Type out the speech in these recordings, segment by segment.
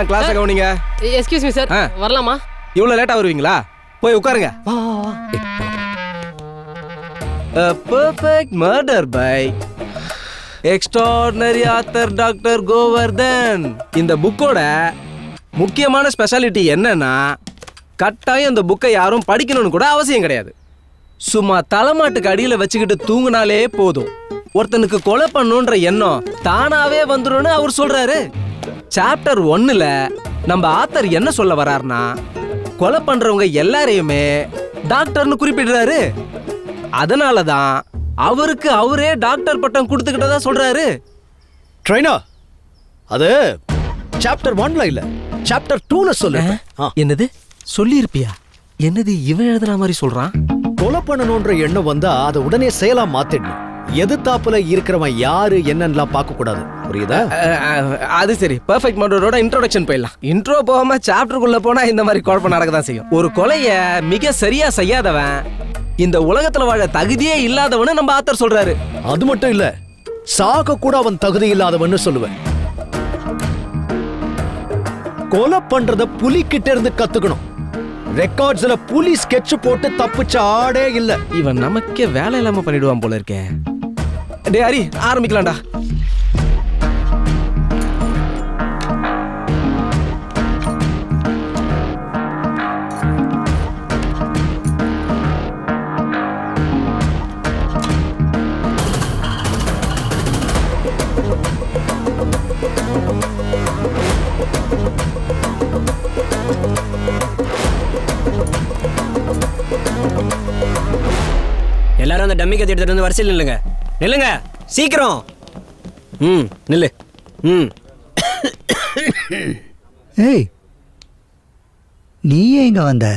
Class கவனிங்க. Excuse me sir, வரலாமா? இவ்வளவு லேட்டா வருவீங்களா? போய் உட்காருங்க. A perfect murder by extraordinary author Dr. Govardhan. இந்த புக்கோட முக்கியமான ஸ்பெஷாலிட்டி என்னன்னா, கட்டாயம் இந்த புக்கை யாரும் படிக்கணும்னு கூட அவசியம் கிடையாது. சும்மா தலைமாட்டுக்கு அடியில வச்சுக்கிட்டு தூங்கினாலே போதும், ஒருத்தனுக்கு கொலை பண்ணுன்ற எண்ணம் தானாவே வந்துரும்னு அவர் சொல்றாரு. சாப்டர் 1ல நம்ம ஆத்தர் என்ன சொல்ல வர்றாருன்னா, கொலை பண்றவங்க எல்லாரையுமே டாக்டர்னு குறிப்பிடுறாரு. அதனாலதான் அவருக்கு அவரே டாக்டர் பட்டம் கொடுத்துக்கிட்டதா சொல்றாரு. ட்ரைனா, அது சாப்டர் 1ல இல்ல, சாப்டர் 2ல சொல்லு. என்னது சொல்லியிருப்பியா? என்னது இவன் எழுதுற மாதிரி சொல்றான்? கொலை பண்ணணும்ன்ற எண்ணம் வந்தா அதை உடனே செயலா மாத்திடணும். எதிர்த்தாப்புல இருக்கிறவன் யாரு என்னன்னுலாம் பார்க்க கூடாது, புரியுதா? அது சரி, பெர்ஃபெக்ட் மர்டரோட இன்ட்ரோடக்ஷன் போயிடலாம். இன்ட்ரோ போகாம சாப்டருக்குள்ள போனா இந்த மாதிரி குழப்பம் நடக்கதான் செய்யும். ஒரு கொலைய மிக சரியா செய்யாதவன் இந்த உலகத்துல வாழ தகுதியே இல்லாதவனு நம்ம ஆத்தர் சொல்றாரு. அது மட்டும் இல்ல, சாக கூட அவன் தகுதி இல்லாதவன்னு சொல்லுவேன். கொலை பண்றத புலி கிட்ட இருந்து கத்துக்கணும். ரெக்கார்ட்ஸ்ல புலி ஸ்கெட்ச் போட்டு தப்பிச்ச ஆடே இல்ல. இவன் நமக்கே வேலை இல்லாம பண்ணிடுவான் போல இருக்கே. டேய் ஹரி, ஆரம்பிக்கலாம்டா. எல்லாரும் அந்த டம்மி கத்தி எடுத்துட்டு வந்து வரிசையில் நில்லுங்க. நில்லுங்க சீக்கிரம். நில்லு. ஏய், நீ எங்க வந்த?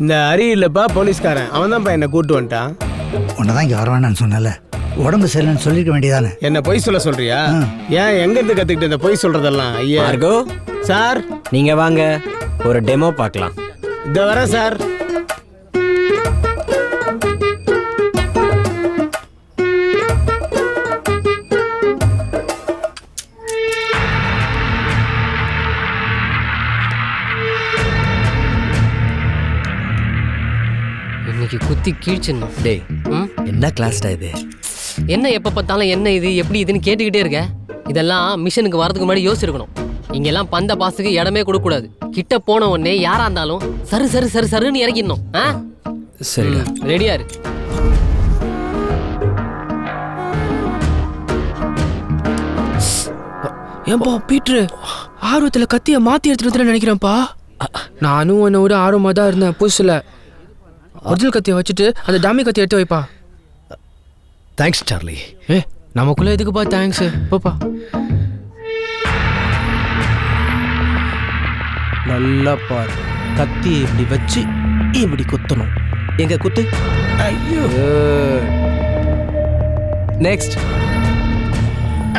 இந்த ஹரி இல்லப்பா, போலீஸ்காரன். அவன் தான்ப்பா என்னை கூட்டு வந்துட்டான். உன்னதான் இங்க வர வேண்டாம்னு சொன்னல, உடம்பு சரியில்லைன்னு சொல்லிருக்க வேண்டியதானே? என்ன பொய் சொல்ல சொல்றியா? ஏன் எங்க இருந்து கத்துக்கிட்டு இந்த பொய் சொல்றதெல்லாம்? ஐயா மார்கோ சார், நீங்க வாங்க, ஒரு டெமோ பார்க்கலாம். இந்த வரேன் சார். இன்னைக்கு குத்தி கீழ்ச்சிடணும். டேய், என்ன கிளாஸ்டா இது? என்ன எப்போ பார்த்தாலும் என்ன இது எப்படி இதுன்னு கேட்டுக்கிட்டே இருக்க? இதெல்லாம் மிஷனுக்கு வரதுக்கு முன்னாடி யோசிச்சிருக்கணும். இங்கெல்லாம் பந்த பாசுக்கு இடமே கொடுக்கக்கூடாது. கிட்ட போன உடனே யாரா இருந்தாலும் சரு சரு சரு சருன்னு இறக்கிடணும். சரிடா, ரெடியா இரு. ஏன்பா பீட்ரு, ஆர்வத்துல கத்திய மாத்தி எடுத்துட்டு நினைக்கிறேன்ப்பா. நானும் உன்னை விட ஆர்வமா தான் இருந்தேன் புதுசுல. ஒரிஜினல் கத்தியை வச்சுட்டு அந்த டாமி கத்தியை எடுத்து வைப்பா. Thanks Charlie. நமக்குள்ள எதுக்குப்பா தேங்க்ஸ்? போப்பா. நல்லா பாரு, கத்தி இப்படி வச்சு இப்படி குத்தணும். எங்க குத்து. ஐயோ, நெக்ஸ்ட்.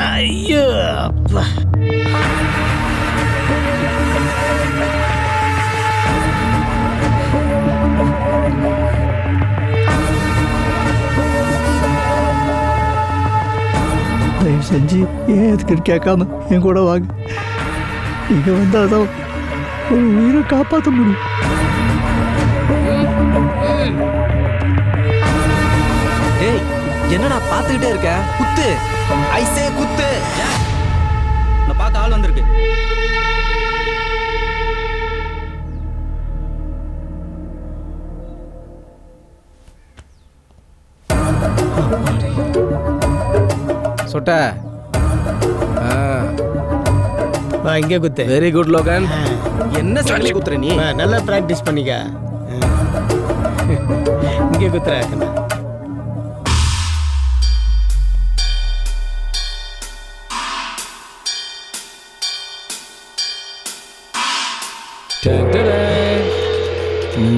ஐயோ அப்பா. தயவு செஞ்சு ஏன் எதுக்குன்னு கேட்காம என் கூட வாங்க. நீங்க வந்தாதான் ஒரு உயிரை காப்பாற்ற முடியும். ஏய், என்னடா பார்த்துக்கிட்டே இருக்க? குத்து. ஐசே குத்து. நான் பார்த்த ஆள் வந்திருக்கு. சொட்ட. இங்கே குத்து. Very good Logan. என்ன சொல்லி குத்துற நீ? நல்லா பிராக்டிஸ் பண்ணிக்க. இங்கே குத்துற.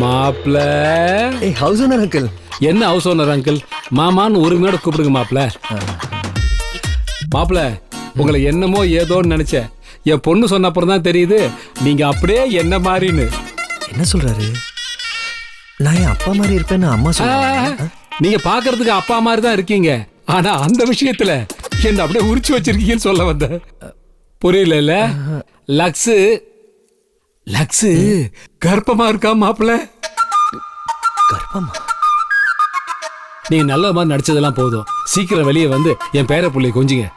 மாப்ள. ஏய், ஹவுஸ் ஓனர் அங்கிள். என்ன ஹவுஸ் ஓனர் அங்கிள்? மாமான்னு உரிமையோட கூப்பிடுங்க மாப்ள. மாப்ள, உங்களை என்னமோ ஏதோன்னு நினைச்சேன். என் பொண்ணு சொன்ன அப்புறம் தான் தெரியுது நீங்க அப்படியே என்ன மாதிரின்னு. என்ன சொல்றாரு? நான் என் அப்பா மாதிரி இருப்பேன்னு அம்மா சொல்றாங்க. நீங்க பாக்குறதுக்கு அப்பா மாதிரி தான் இருக்கீங்க, ஆனா அந்த விஷயத்துல என்ன அப்படியே உரிச்சு வச்சிருக்கீங்கன்னு சொல்ல வந்த. புரியல? லக்ஸு லக்ஸு கர்ப்பமா இருக்கா மாப்பிள்ள? கர்ப்பமா? நீங்க நல்ல மாதிரி நடிச்சதெல்லாம் போதும். சீக்கிரம் வெளியே வந்து என் பேர புள்ளைய கொஞ்சிங்க.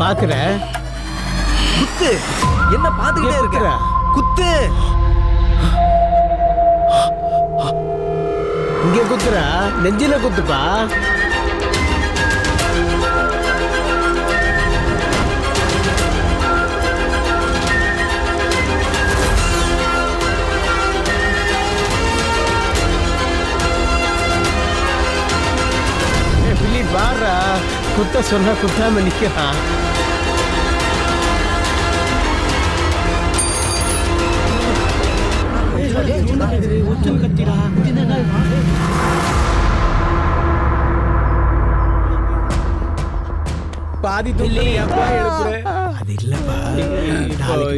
பாக்குற குத்து. என்ன பாத்துக்கிட்டே இருக்கிற? குத்து. இங்க குத்துறா, நெஞ்சில குத்துப்பா. பிள்ளி பாடுறா, குத்த சொன்னா குத்தாம நிக்கிறான். பாதி துள்ளி அப்பா எழுப்புற. அது இல்லப்பா,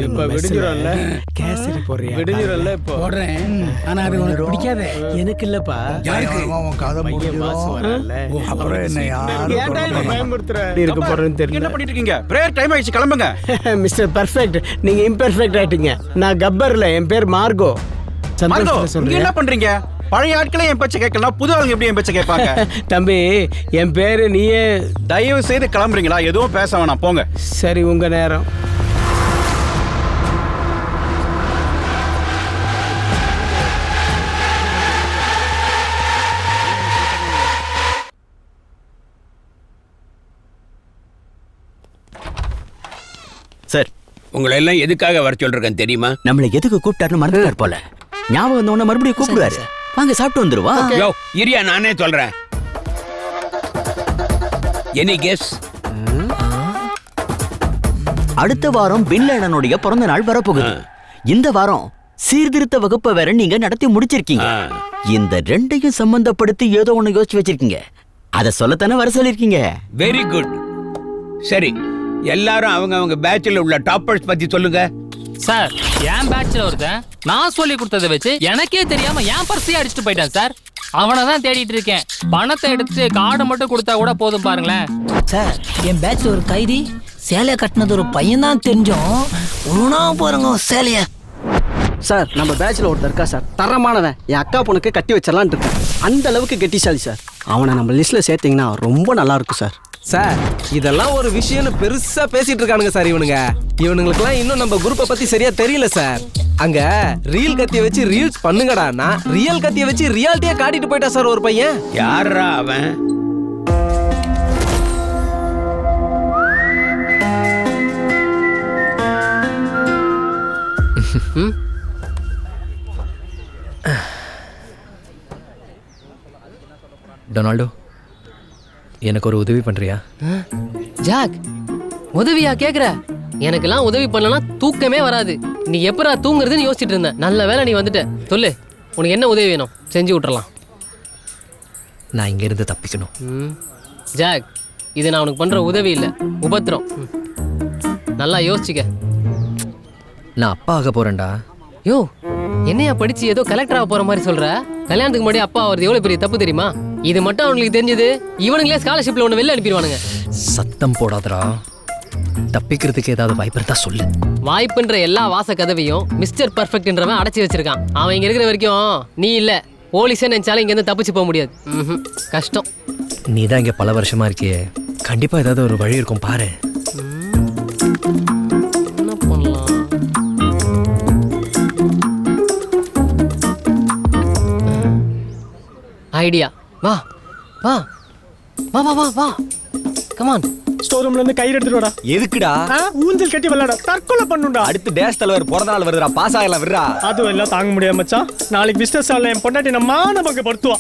இப்ப விடுஞ்சிரல்ல. கேசரி போடுறியா? விடுஞ்சிரல்ல இப்போ போடுறேன். ஆனா அது உனக்கு பிடிக்காதே. எனக்கு இல்லப்பா. யாருக்கு? அவன் கதை முடியல. அப்புறம் என்ன யாரு பயமுறுத்துற? இருக்க போறேன்னு தெரியல. என்ன பண்ணிட்டு இருக்கீங்க? பிரேயர் டைம் ஆயிடுச்சு, கிளம்புங்க. மிஸ்டர் பர்ஃபெக்ட், நீங்க இம்பெர்ஃபெக்ட் ஆயிட்டீங்க. நான் கப்பர்ல, என் பேர் மார்கோ. மார்கோ, நீங்க என்ன பண்றீங்க? பழைய ஆட்களே என் பேச்ச கேட்கலாம், புது ஆளுங்க எப்படி என் பேச்ச கேட்பாங்க? தம்பி, என் பேரு நீயே. தயவு செய்து கிளம்புறீங்களா? எதுவும் பேச வேணாம், போங்க. சரி, உங்க நேரம். சார், உங்களை எல்லாம் எதுக்காக வர சொல்றேன் தெரியுமா? நம்மள எதுக்கு கூப்பிட்டாருன்னு மறந்துட்டார் போல. ஞாபகம் வந்தவன மறுபடியும் கூப்பிடுவாரு. வாங்க சாப்பிட்டு வந்துருவா. யோ இரியா, நானே சொல்றேன். Any guess? அடுத்த வாரம் பின் லேடனுடைய பிறந்த நாள் வரப்போகுது. இந்த வாரம் சீர்திருத்த வகுப்பை வேற நீங்க நடத்தி முடிச்சிருக்கீங்க. இந்த ரெண்டையும் சம்பந்தப்படுத்தி ஏதோ ஒண்ணு யோசிச்சு வச்சிருக்கீங்க. அத சொல்லத்தானே வர சொல்லிருக்கீங்க. Very good. சரி, எல்லாரும் அவங்க பேட்ச்ல உள்ள டாப்பர்ஸ் பத்தி சொல்லுங்க. சார், என் பேட்ச்ல ஒருத்தன் நான் சொல்லி கொடுத்ததை வச்சு எனக்கே தெரியாம என் பர்ஸையே அடிச்சுட்டு போயிட்டான் சார். அவனை தான் தேடிட்டு இருக்கேன். பணத்தை எடுத்து கார்டை மட்டும் கொடுத்தா கூட போதும் பாருங்களேன். சார், என் பேட்ச்ல ஒரு கைதி சேலைய கட்டினது ஒரு பையன் தான் தெரிஞ்சோம். ஒழுனா போறங்க சேலைய. சார், நம்ம பேட்ச்ல ஒருத்தர் இருக்கா சார், தரமானவன். என் அக்கா பொண்ணுக்கு கட்டி வச்சிடலான் இருக்கேன். அந்த அளவுக்கு கெட்டிசாலி சார். அவனை நம்ம லிஸ்ட்ல சேர்த்தீங்கன்னா ரொம்ப நல்லா இருக்கும் சார். சார், இதெல்லாம் ஒரு விஷயம்னு பெருசா பேசிட்டு இருக்கானுங்க சார் இவனுங்களுக்குலாம் இன்னும் நம்ம குரூப்பை பத்தி சரியா தெரியல சார். அங்க ரீல் கத்திய வச்சு ரீல்ஸ் பண்ணுங்கடான்னா ரியல் கத்திய வச்சு ரியாலிட்டியா காட்டிட்டு போயிட்டா சார் ஒரு பையன். யாரா அவன்? டொனால்டோ, எனக்கு ஒரு உதவி பண்றியா? ஜாக், உதவியா கேக்குற? எனக்கெல்லாம் உதவி பண்ணலனா தூக்கமே வராது. நீ எப்பரா தூங்குறதுன்னு யோசிச்சுட்டு இருந்தேன். நல்ல வேளை நீ வந்துட்ட. சொல்லு, உனக்கு என்ன உதவி வேணும்? செஞ்சு விட்டுறலாம். நான் இங்க இருந்து தப்பிக்கணும். ஜாக், இது நான் உனக்கு பண்ற உதவி இல்ல, உபத்திரம். நல்லா யோசிச்சுக்க. நான் அப்பா ஆக போறேன்டா. யோ, என்னையா படிச்சு ஏதோ கலெக்டராக போற மாதிரி சொல்ற? கல்யாணத்துக்கு முன்னாடி அப்பா அவரது எவ்வளவு பெரிய தப்பு தெரியுமா? இது மட்டும் அவங்களுக்கு தெரிஞ்சது, இவனுங்களே ஸ்காலர்ஷிப்ல ஒண்ணு வெளில அனுப்பிடுவானுங்க. சத்தம் போடாதடா. தப்பிக்கிறதுக்கு ஏதாவது வாய்ப்பு இருந்தா சொல்லு. வாய்ப்புன்ற எல்லா வாச கதவையும் மிஸ்டர் பர்ஃபெக்ட்ன்றவன் அடைச்சி வச்சிருக்கான். அவன் இங்க இருக்கிற வரைக்கும் நீ இல்ல, போலீஸே நினைச்சாலும் இங்க இருந்து தப்பிச்சு போக முடியாது. கஷ்டம். நீ தான் இங்க பல வருஷமா இருக்கியே, கண்டிப்பா ஏதாவது ஒரு வழி இருக்கும் பாரு. என்ன பண்ணலாம்? ஐடியா. வா வா வா வா வா வா, கமான். ஸ்டோர் ரூம்ல இருந்து கயிறு எடுத்துட்டு வாடா. எதுக்குடா? ஊஞ்சல் கட்டி விளையாட. தற்கொலை பண்ணுடா. அடுத்து டேஷ் தலைவர் பிறந்த நாள் வருதுடா, பாஸ் ஆகலாம் விடுறா. அதுவும் எல்லாம் தாங்க முடியாது மச்சான். நாளைக்கு பிசினஸ் ஹால்ல என் பொண்டாட்டி நம்ம நமக்கு படுத்துவா.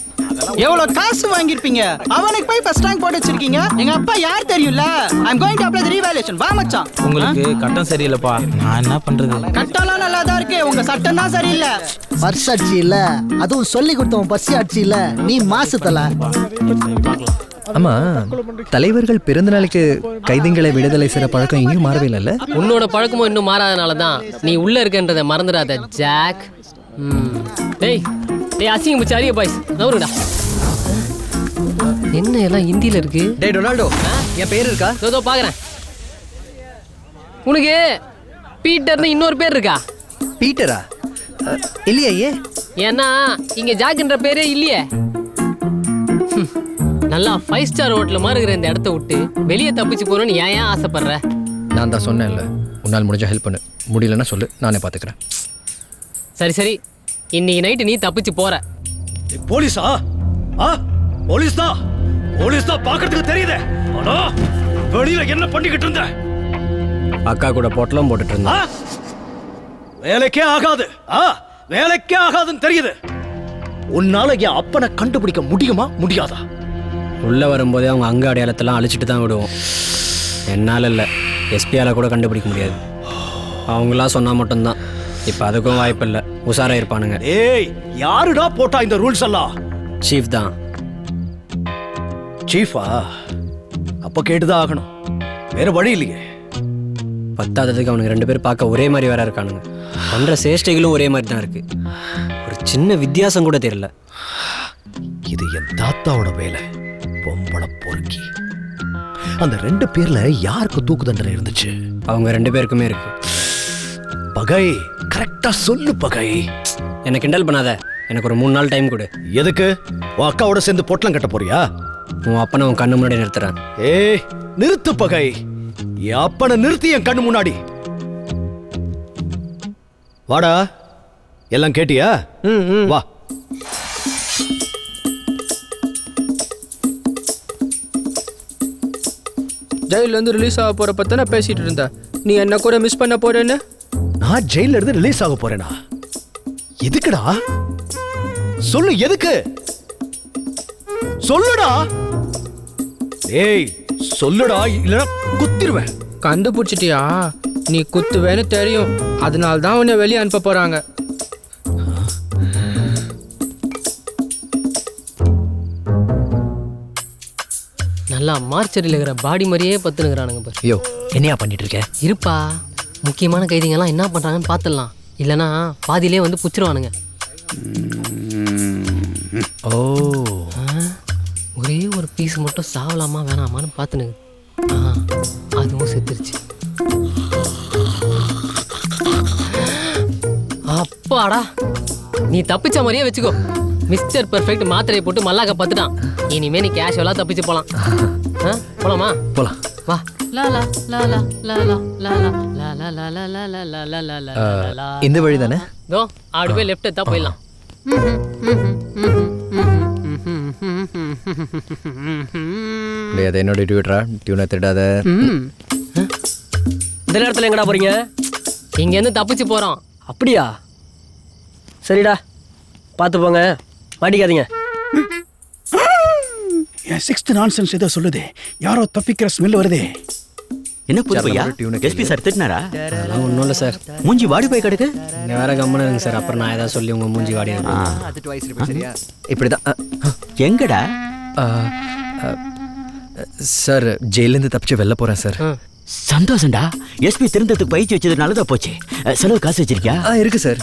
எவ்வளவு காசு வாங்கிருப்பீங்க? அவனுக்கு போய் ஃபர்ஸ்ட் ரேங்க் போட்டு வச்சிருக்கீங்க. எங்க அப்பா யார் தெரியும்ல? I am going to apply the revaluation. வா மச்சான். உங்களுக்கு கட்டம் சரியில்லைப்பா. நான் என்ன பண்றது? கட்டலாம் நல்லா தான் இருக்கு, உங்க சட்டம் தான் சரியில்லை. பர்ஸ் அடிச்சு இல்ல, அதுவும் சொல்லி கொடுத்தவன் பர்ஸ் அடிச்சு இல்ல, நீ மாசுத்தல. ஆமா, தலைவர்கள் பிறந்த நாளைக்கு கைதிகளை விடுதலை செய்யற பழக்கம் எங்கேயும் மாறவே இல்லைல்ல? உன்னோட பழக்கமும் இன்னும் மாறாதனால தான் நீ உள்ள இருக்கன்றதை மறந்துடாத ஜாக். டேய் டேய், அசிங்க பிடிச்ச அரிய பாய்ஸ் நவருடா. என்ன எல்லாம் ஹிந்தியில இருக்கு? டேய் டொனால்டோ, என் பேர் இருக்கா? இதோ பாக்குறேன். உனக்கு பீட்டர்னு இன்னொரு பேர் இருக்கா? பீட்டரா? இல்லையே. ஏன்னா இங்க ஜாக்குன்ற பேரே இல்லையே. நல்லா 5 ஸ்டார் ஹோட்டல் மாதிரி இருக்கிற இந்த இடத்த விட்டு வெளியே தப்பிச்சு போறோன்னு ஏன் ஆசைப்படுற? நான் தான் சொன்னேன்ல, உன்னால் முடிஞ்ச ஹெல்ப் பண்ணு, முடியலன்னா சொல்லு, நானே பார்த்துக்கிறேன். சரி சரி, இன்னைக்கு நைட்டு நீ தப்பிச்சு போற. போலீஸா? போலீஸ் தான், போலீஸ் தான் பார்க்கறதுக்கு தெரியுது. ஆனா வெளியில என்ன பண்ணிக்கிட்டு இருந்த? அக்கா கூட பொட்டலம் போட்டுட்டு இருந்தா. வேலைக்கே ஆகாது, வேலைக்கே ஆகாதுன்னு தெரியுது. உன்னால என் அப்பனை கண்டுபிடிக்க முடியுமா முடியாதா? உள்ள வரும்போதே அவங்க அங்க அடையாளத்தெல்லாம் அழிச்சிட்டு தான் விடுவோம். என்னால் இல்லை, எஸ்பியால் கூட கண்டுபிடிக்க முடியாது. அவங்களா சொன்னா மட்டும்தான். இப்போ அதுக்கும் வாய்ப்பு இல்லை, உஷாரா இருப்பானுங்க. ஏய், யாருடா போட்டா இந்த ரூல்ஸ் எல்லாம்? சீஃப் தான். சீஃபா? அப்ப கேட்டுதான் ஆகணும், வேற வழி இல்லையே. பத்தாததுக்கு அவனுங்க 2 பேர் பார்க்க ஒரே மாதிரி வேற இருக்கானுங்க. பண்ற சேஷ்டைகளும் ஒரே மாதிரி தான் இருக்கு. ஒரு சின்ன வித்தியாசம் கூட தெரியல. இது என் தாத்தாவோட வேலை, பொம்பளை பொறுக்கி. அந்த 2 பேர்ல யாருக்கு தூக்கு தண்டனை இருந்துச்சு? அவங்க 2 பேருக்குமே இருக்கு. பகை, கரெக்டா சொல்லு பகை. என்ன கிண்டல் பண்ணாத, எனக்கு ஒரு 3 நாள் டைம் கொடு. எதுக்கு? உன் அக்காவோட சேர்ந்து பொட்டலம் கட்ட போறியா? உன் அப்பனை உன் கண்ணு முன்னாடி நிறுத்துறேன். ஏய், நிறுத்து பகை. என் அப்பனை நிறுத்தி என் கண்ணு முன்னாடி. வாடா, எல்லாம் கேட்டியா? வா. ஜெயில இருந்து ரிலீஸ் ஆக போற பத்தின பேசிட்டு இருந்த, நீ என்ன கூட மிஸ் பண்ண போறேன்னு? நான் ஜெயில இருந்து ரிலீஸ் ஆக போறேனா? எதுக்குடா? சொல்லு, எதுக்கு? சொல்லுடா. ஏய், சொல்லுடா, இல்லனா குத்திடுவேன். கண்டுபிடிச்சிட்டியா? நீ குத்துவேன்னு தெரியும், அதனால தான் உன்னை வெளியே அனுப்ப போறாங்க. நல்லா மார்ச்சரியில் இருக்கிற பாடி மாதிரியே பத்துனுங்கிறானுங்க பாரு. ஐயோ, என்னையா பண்ணிட்டு இருக்க? இருப்பா, முக்கியமான கைதிங்கெல்லாம் என்ன பண்றாங்கன்னு பார்த்துடலாம். இல்லைன்னா பாதியிலே வந்து புச்சிருவானுங்க. ஓ, ஒரே ஒரு பீஸ் மட்டும் சாவலாமா வேணாமான்னு பார்த்துனுங்க. அதுவும் செத்துருச்சு. அப்பாடா, நீ தப்பிச்ச மாதிரியே வச்சுக்கோ. மிஸ்டர் பெர்ஃபெக்ட் மாத்திரையை போட்டு மல்லாக்க பத்துட்டான். இனிமே நீ கேஷுவலா தப்பிச்சு போலாம். போலாமா? போலாம். வா. லா லா லா லா லா லா லா லா லா லா லா லா லா லா லா லா லா லா லா. இந்த வழி தானே? தோ ஆடு போய் லெஃப்ட் எடுத்தா போயிடலாம். அது என்னோட டியூட்டரா, டியூனை திடாத. இந்த நேரத்தில் எங்கடா போறீங்க? இங்கேருந்து தப்பிச்சு போறோம். அப்படியா? சரிடா, பார்த்து போங்க, மாட்டிக்காதீங்க. என் 6th நான்சென்ஸ் ஏதோ சொல்லுது. யாரோ தப்பிக்கிற ஸ்மெல் வருதே. என்ன புதுப்பையா? SP sir திட்டினாரா? அதெல்லாம் ஒன்றும் இல்லை சார். மூஞ்சி வாடி போய் கிடக்கு. நீங்கள் வேற கம்மனு இருங்க சார், அப்புறம் நான் ஏதாவது சொல்லி உங்கள் மூஞ்சி வாடி இப்படிதான். எங்கடா? சார், ஜெயிலேருந்து தப்பிச்சு வெளில போறேன் சார். சந்தோஷம்டா. எஸ்பி திருந்தத்துக்கு பயிற்சி வச்சது நல்லதா போச்சு. செலவு காசு வச்சிருக்கியா? இருக்கு சார்.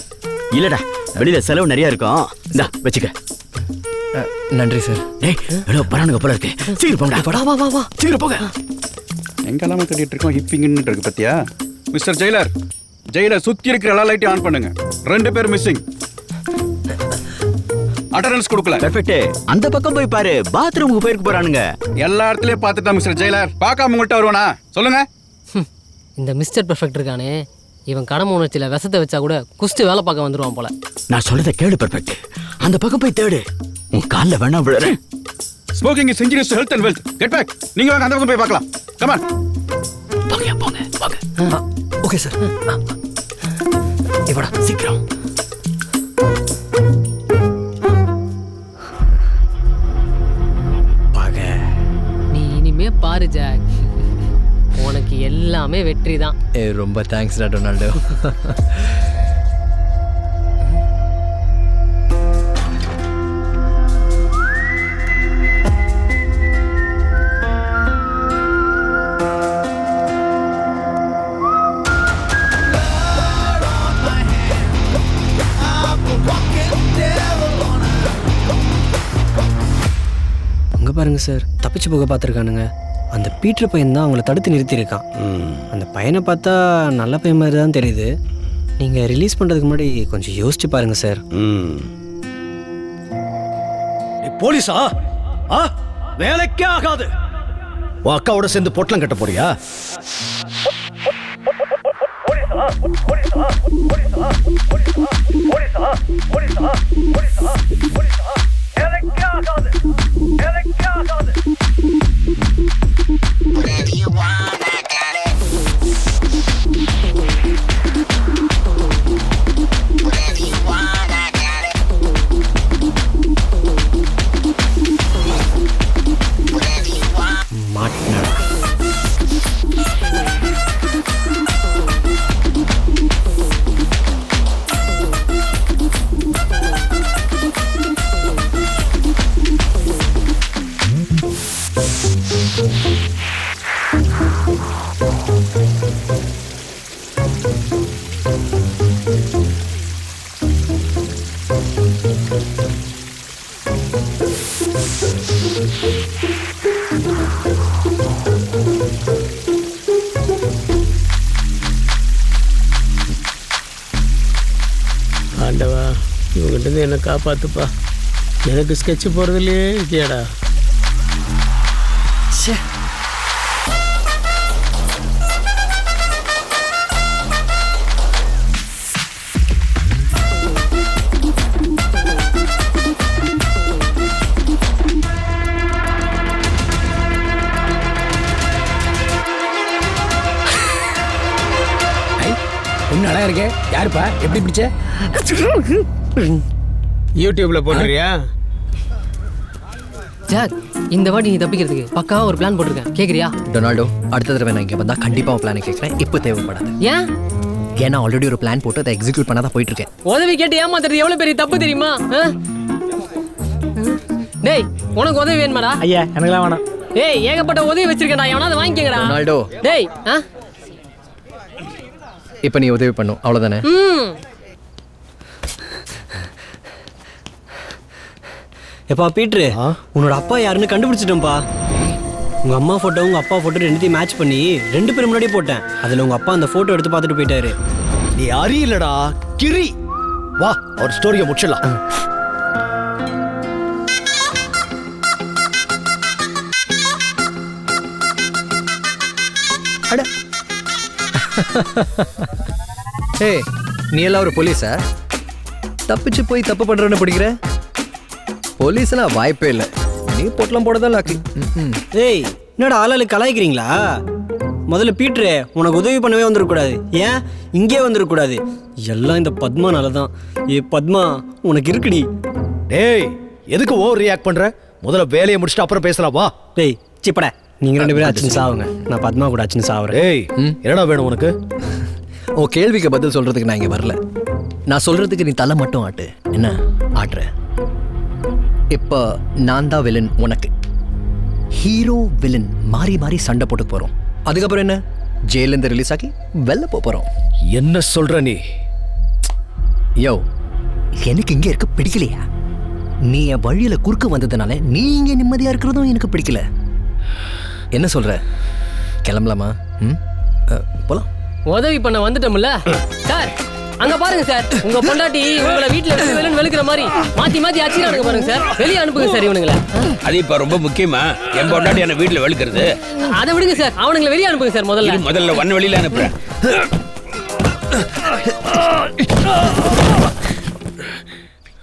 இல்லடா, வெளியில செலவு நிறைய இருக்கும். இந்தா வச்சுக்க. நன்றி சார். டேய், ஏதோ பரானுங்க போல இருக்கு. சீக்கிரம் போங்கடா. வா வா வா, சீக்கிரம் போங்க. எங்கெல்லாமே கட்டிட்டு இருக்கோம், ஹிப்பிங்னு இருக்கு பத்தியா? மிஸ்டர் ஜெயிலர், ஜெயிலர் சுத்தி இருக்கிற எல்லா லைட்டையும் ஆன் பண்ணுங்க. 2 பேர் மிஸ்ஸிங். அட்டெண்டன்ஸ் கொடுக்கல. பெர்ஃபெக்ட். அந்த பக்கம் போய் பாரு, பாத்ரூமுக்கு போயிருக்கு போறானுங்க. எல்லா இடத்துலயும் பார்த்துட்டா மிஸ்டர் ஜெயிலர். பார்க்காம உங்கள்கிட்ட வருவானா? சொல்லுங்க. இந்த மிஸ்டர் பெர்ஃபெக்ட் இருக்கானே, இவன் கடமை உணர்ச்சியில விஷத்தை வச்சா கூட குஸ்து வேலை பார்க்க வந்துருவான் போல. நான் சொல்றத கேளு பெர்ஃபெக்ட். அந்த பக்கம் போய் தேடு. உன் கால்ல வேணா விழுறேன். Smoking is injurious to health and wealth. Get back. நீங்க வாங்க, அந்த பக்கம் போய் பார்க்கலாம். Come on. போங்க போங்க போங்க. Okay sir. இவடா சீக்கிரம். நீ இனிமே பாரு ஜாக், உனக்கு எல்லாமே வெற்றி தான். ரொம்ப தேங்க்ஸ்டா டொனால்டோ. அங்கே பாருங்க சார், தப்பிச்சு போக பார்த்துருக்கானுங்க. அந்த பீட்டர் பையன் தான் அவங்கள தடுத்து நிறுத்தியிருக்கான். அந்த பையனை பார்த்தா நல்ல பையன் மாதிரி தான் தெரியுது. நீங்கள் ரிலீஸ் பண்ணுறதுக்கு முன்னாடி கொஞ்சம் யோசிச்சு பாருங்க சார். போலீஸா? வேலைக்கே ஆகாது. உன் அக்காவோட சேர்ந்து பொட்டலம் கட்ட போறியா? ஆண்டவா, இவங்கிட்ட என்னை காப்பாத்துப்பா. எனக்கு ஸ்கெட்ச் போறதுலயே இருக்கியாடா. நல்லா இருக்கே. யாருப்பா? எப்படி பிடிச்ச? யூடியூப்ல போடுறியா? ஜாக், இந்த வாட்டி நீ தப்பிக்கிறதுக்கு பக்காவா ஒரு பிளான் போட்டிருக்கேன். கேக்குறியா? டொனால்டோ, அடுத்த தடவை நான் இங்கே வந்தால் கண்டிப்பாக பிளானை கேட்குறேன். இப்போ தேவைப்படாது. ஏன்? ஏன்னா ஆல்ரெடி ஒரு பிளான் போட்டு அதை எக்ஸிக்யூட் பண்ண தான் போயிட்டு இருக்கேன். உதவி கேட்டு ஏமாத்துறது எவ்வளவு பெரிய தப்பு தெரியுமா? டேய், உனக்கு உதவி வேணுமாடா? ஐயா, எனக்குலாம் வேணாம். ஏய், ஏகப்பட்ட உதவி வச்சிருக்கேன். நான் எவனாவது வாங்கிக்கங்கடா. டொனால்டோ, டேய், இப்போ நீ உதவி பண்ணும், அவ்வளோதானே? எப்பா பீட்ரு, உன்னோட அப்பா யாருன்னு கண்டுபிடிச்சிட்டேன்ப்பா. உங்கள் அம்மா ஃபோட்டோ உங்கள் அப்பா ஃபோட்டோ ரெண்டுத்தையும் மேட்ச் பண்ணி 2 பேர் முன்னாடியே போட்டேன். அதில் உங்கள் அப்பா அந்த ஃபோட்டோ எடுத்து பார்த்துட்டு போயிட்டாரு. நீ அறியலடா கிரி. வா, அவர் ஸ்டோரியை முடிச்சிடலாம். அட, ஏய், நீ எல்லாம் ஒரு போலீஸா? தப்பிச்சு போய் தப்பு பண்றேன்னு பிடிக்கிற? போலீஸ்லாம் வாய்ப்பே இல்லை. நீ பொட்டலம் போடதான் லாக்கி. ஏய், என்னடா ஆளாளுக்கு கலாய்க்கிறீங்களா? முதல்ல பீட்ரு, உனக்கு உதவி பண்ணவே வந்துடக்கூடாது. ஏன் இங்கே வந்துடக்கூடாது? எல்லாம் இந்த பத்மானால தான். பத்மா, உனக்கு இருக்குடி. டேய், எதுக்கு ஓவர் ரியாக்ட் பண்ற? முதல்ல வேலையை முடிச்சுட்டு அப்புறம் பேசலாம். வா. டேய், சிப்பட, நீங்க 2 பேரும் அச்சுன்னு சாவுங்க. நான் பத்மா கூட அச்சுன்னு சாவுறேன். ஏய், என்னடா வேணும் உனக்கு? உன் கேள்விக்கு பதில் சொல்றதுக்கு நான் இங்கே வரல. நான் சொல்றதுக்கு நீ தலை மட்டும் ஆட்டு. என்ன ஆட்டுற? இப்போ நான் தான் வில்லன். உனக்கு ஹீரோ வில்லன் மாறி மாறி சண்டை போட்டு போகிறோம். அதுக்கப்புறம் என்ன? ஜெயிலேருந்து ரிலீஸ் ஆகி வெளில போகிறோம். என்ன சொல்ற நீ? யோ, எனக்கு இங்கே இருக்க பிடிக்கலையா? நீ என் வழியில் குறுக்க வந்ததுனால நீ இங்கே நிம்மதியாக இருக்கிறதும் எனக்கு பிடிக்கல. என்ன சொல்ற? கிளம்பலாமா? போலாம். உதவி பண்ண வந்துட்டோம்ல சார். அங்க பாருங்க சார், உங்க பொண்டாட்டி உங்களை வீட்டுல இருந்து வெளியே வெளுக்கிற மாதிரி மாத்தி மாத்தி அடிச்சுறானுங்க பாருங்க சார். வெளியே அனுப்புங்க சார் இவனுங்களை. அது இப்ப ரொம்ப முக்கியமா? என் பொண்டாட்டி என்ன வீட்டுல வெளுக்கிறது? அதை விடுங்க சார், அவனுங்களை வெளியே அனுப்புங்க சார். முதல்ல வன் வெளியில அனுப்புறேன்.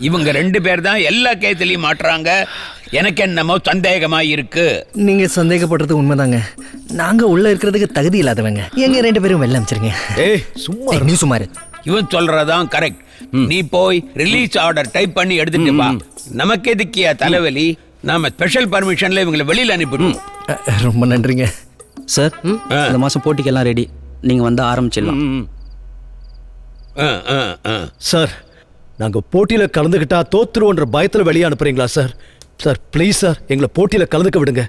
இவங்க 2 பேர் தான் எல்லா கேத்திலையும் மாட்டுறாங்க. எனக்கு என்னமோ சந்தேகமா இருக்கு. நீங்க சந்தேகப்படுறது உண்மைதாங்க. நாங்க உள்ள இருக்கிறதுக்கு தகுதி இல்லாதவங்க. எங்க 2 பேரும் வெளில அனுப்பிச்சிருங்க. ஏய், சும்மா நீ சுமாரு. இவன் சொல்றதான் கரெக்ட். நீ போய் ரிலீஸ் ஆர்டர் டைப் பண்ணி எடுத்துட்டு வா. நமக்கு எதுக்கியா தலைவலி? நாம ஸ்பெஷல் பர்மிஷன்ல இவங்களை வெளியில அனுப்பிடுவோம். ரொம்ப நன்றிங்க சார். இந்த மாசம் போட்டிக்கெல்லாம் ரெடி. நீங்க வந்து ஆரம்பிச்சிடலாம். சார், நாங்க போட்டியில கலந்துக்கிட்டா தோத்துருவோன்ற பயத்துல வெளியே அனுப்புறீங்களா சார்? சார் ப்ளீஸ் சார், எங்களை போட்டியில கலந்துக்க விடுங்க.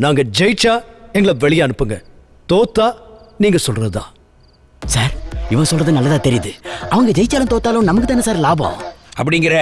நாங்க ஜெயிச்சா எங்களை வெளியே அனுப்புங்க. தோத்தா நீங்க சொல்றதுதான். சார், இவன் சொல்றது நல்லதா தெரியுது. அவங்க ஜெயிச்சாலும் தோத்தாலும் நமக்கு தானே சார் லாபம். அப்படிங்கிற